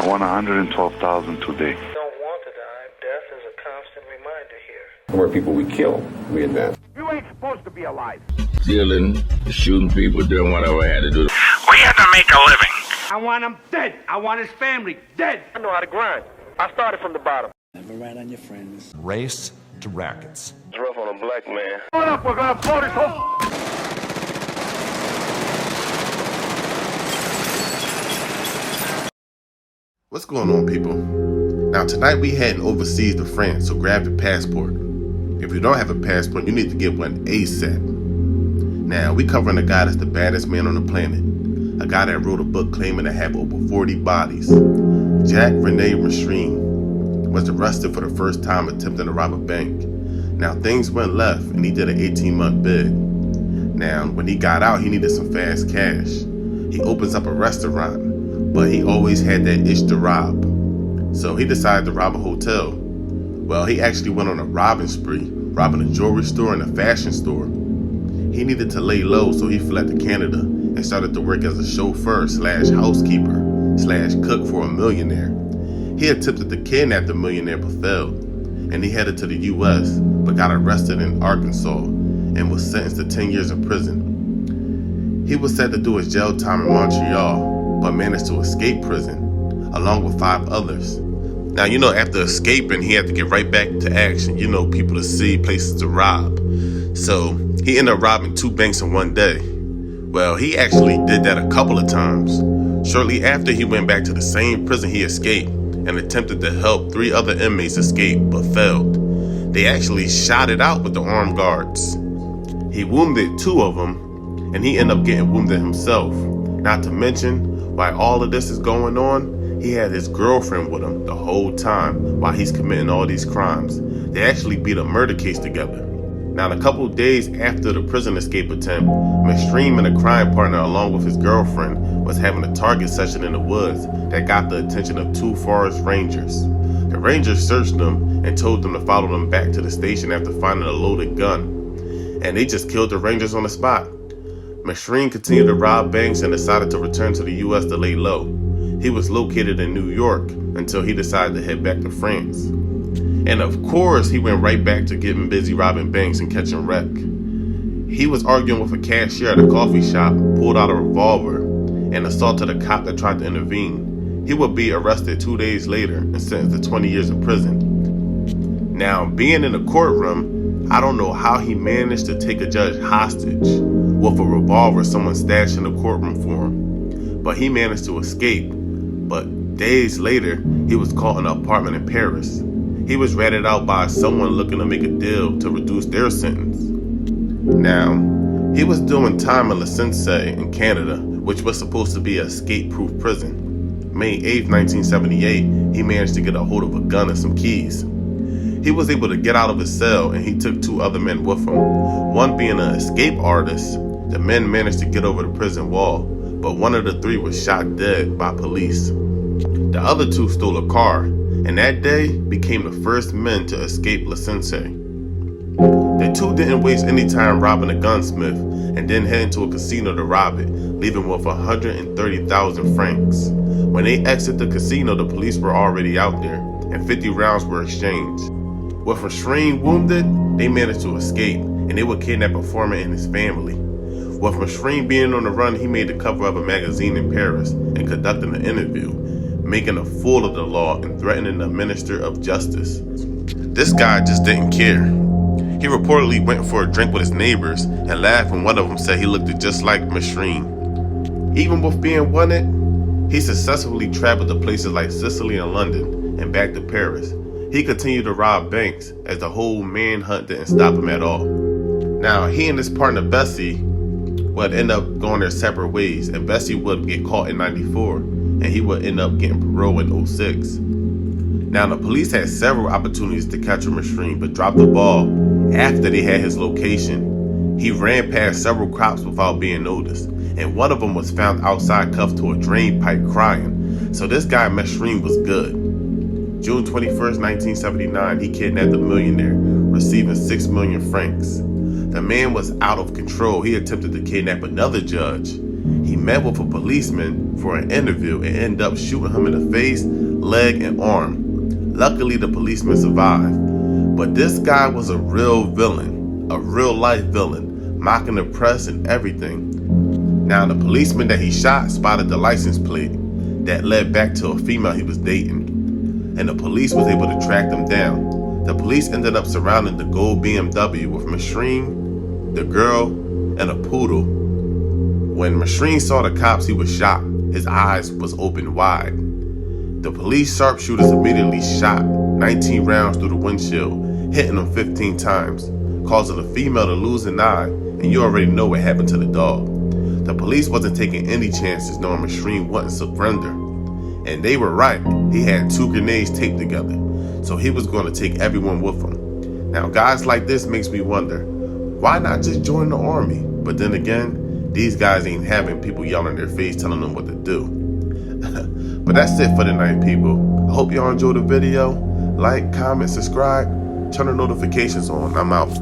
I want 112,000 today. Don't want to die. Death is a constant reminder here. The more people we kill, we advance. You ain't supposed to be alive. Stealing, shooting people, doing whatever I had to do. We had to make a living. I want him dead. I want his family dead. I know how to grind. I started from the bottom. Never rat on your friends. Race to rackets. It's rough on a black man. Hold up, we're gonna blow this whole... What's going on, people? Now, tonight we heading overseas to France, so grab your passport. If you don't have a passport, you need to get one ASAP. Now, we covering a guy that's the baddest man on the planet. A guy that wrote a book claiming to have over 40 bodies. Jacques Mesrine was arrested for the first time attempting to rob a bank. Now, things went left and he did an 18-month bid. Now, when he got out, he needed some fast cash. He opens up a restaurant, but he always had that itch to rob. So he decided to rob a hotel. Well, he actually went on a robbing spree, robbing a jewelry store and a fashion store. He needed to lay low, so he fled to Canada and started to work as a chauffeur slash housekeeper slash cook for a millionaire. He attempted to kidnap the millionaire but failed, and he headed to the US but got arrested in Arkansas and was sentenced to 10 years in prison. He was set to do his jail time in Montreal but managed to escape prison along with 5 others. Now, after escaping, he had to get right back to action. People to see, places to rob. So he ended up robbing 2 banks in one day. Well, he actually did that a couple of times. Shortly after, he went back to the same prison he escaped and attempted to help 3 other inmates escape, but failed. They actually shot it out with the armed guards. He wounded 2 of them, and he ended up getting wounded himself. Not to mention, while all of this is going on, he had his girlfriend with him the whole time while he's committing all these crimes. They actually beat a murder case together. Now, a couple of days after the prison escape attempt, Mesrine and a crime partner along with his girlfriend was having a target session in the woods that got the attention of 2 forest rangers. The rangers searched them and told them to follow them back to the station after finding a loaded gun. And they just killed the rangers on the spot. Mesrine continued to rob banks and decided to return to the US to lay low. He was located in New York until he decided to head back to France. And of course, he went right back to getting busy robbing banks and catching wreck. He was arguing with a cashier at a coffee shop, pulled out a revolver, and assaulted a cop that tried to intervene. He would be arrested 2 days later and sentenced to 20 years in prison. Now, being in the courtroom, I don't know how he managed to take a judge hostage with a revolver someone stashed in the courtroom for him. But he managed to escape. But days later, he was caught in an apartment in Paris. He was ratted out by someone looking to make a deal to reduce their sentence. Now, he was doing time in La Sensei in Canada, which was supposed to be an escape-proof prison. May 8, 1978, he managed to get a hold of a gun and some keys. He was able to get out of his cell and he took 2 other men with him. One being an escape artist, the men managed to get over the prison wall, but one of the 3 was shot dead by police. The other 2 stole a car, and that day became the first men to escape La Sensei. The 2 didn't waste any time robbing a gunsmith and then head into a casino to rob it, leaving with 130,000 francs. When they exited the casino, the police were already out there, and 50 rounds were exchanged. With Mesrine wounded, they managed to escape, and they would kidnap a foreman and his family. With Mesrine being on the run, he made the cover of a magazine in Paris and conducted an interview, making a fool of the law and threatening the Minister of Justice. This guy just didn't care. He reportedly went for a drink with his neighbors and laughed when one of them said he looked just like Mesrine. Even with being wanted, he successfully traveled to places like Sicily and London and back to Paris. He continued to rob banks as the whole manhunt didn't stop him at all. Now, he and his partner Bessie would end up going their separate ways, and Bessie would get caught in '94, and he would end up getting parole in '06. Now, the police had several opportunities to capture Mesrine, but dropped the ball after they had his location. He ran past several cops without being noticed, and one of them was found outside cuffed to a drain pipe crying. So this guy Mesrine was good. June 21st, 1979, he kidnapped a millionaire, receiving 6 million francs. The man was out of control. He attempted to kidnap another judge. he met with a policeman for an interview and ended up shooting him in the face, leg, and arm. Luckily, the policeman survived. But this guy was a real villain, a real life villain, mocking the press and everything. Now, the policeman that he shot spotted the license plate that led back to a female he was dating, and the police was able to track them down. The police ended up surrounding the gold BMW with Mesrine, the girl, and a poodle. When Mesrine saw the cops, he was shocked. His eyes was open wide. The police sharpshooters immediately shot 19 rounds through the windshield, hitting him 15 times, causing the female to lose an eye, and you already know what happened to the dog. The police wasn't taking any chances knowing Mesrine wouldn't surrender. And they were right. He had 2 grenades taped together, so he was going to take everyone with him. Now, guys like this makes me wonder, why not just join the army? But then again, these guys ain't having people yelling in their face telling them what to do. But that's it for tonight, people. I hope y'all enjoyed the video. Like, comment, subscribe, turn the notifications on. I'm out.